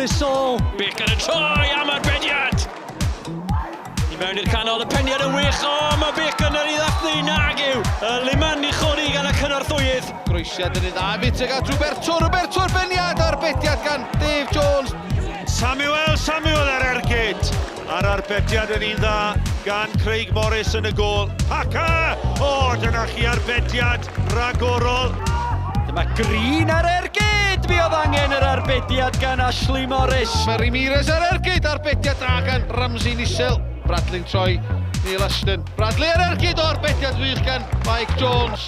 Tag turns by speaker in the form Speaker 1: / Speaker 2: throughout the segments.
Speaker 1: Morrisol. Beacon yn troi am arbediad. I mewn i'r canol, y peniad yn wych. O, mae Beacon yn ei ddathlu. Nag yw. Y liman i chwri gan y cynorthwydd.
Speaker 2: Groesiad yn ei dda, Fiteg at Roberto arbeniad, arbediad gan Dave Jones.
Speaker 3: Samuel ar ergyd. A'r arbediad yn un dda gan Craig Morris yn y gôl. Paca! O, dyna chi arbediad ragorol.
Speaker 1: Dyma Green ar ergyd. Mi oedd angen yr arbediad gan Ashley Morris.
Speaker 2: Mae Ramirez ar ergyd, arbediad dda gan Ramsey Nisel. Bradley'n troi, Neil Ashton. Bradley ar ergyd o arbediad wych gan Mike Jones.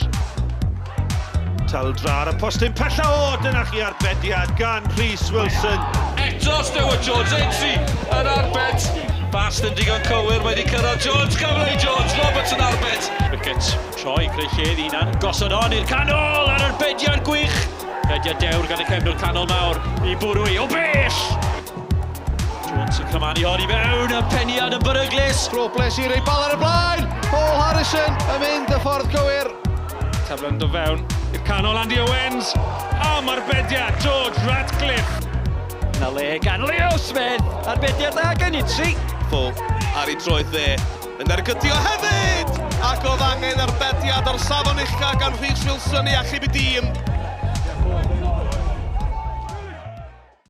Speaker 3: Taldra ar y postyn pella. O, dyna chi arbediad gan Rhys Wilson.
Speaker 4: Eto Stewart Jones, entry yn arbed. Bast yn digon cywir, mae wedi cyrraedd Jones, cyfle i Jones, Roberts yn arbed.
Speaker 1: Wickets, troi, creu lled unan. Gosod on i'r canol ar arbediad gwych. Arbediad dewr gan y cefnwr canol mawr i bwrw i o bell. Jones yn cymanu hon i fewn, y peniad yn beryglus.
Speaker 2: Robles i rei bal ar y blaen. Paul Harrison yn mynd y ffordd cywir.
Speaker 3: Taflen do fewn i'r canol Andy Owens. Am arbediad George Ratcliffe.
Speaker 1: Na le gan Leo Smith, arbediad dda gan Itzi.
Speaker 5: Ffo ar ei droedd dde, yn ergydio hefyd! Ac oedd angen arbediad o'r safon uchaf gan Rhys Wilson i achub y dîm.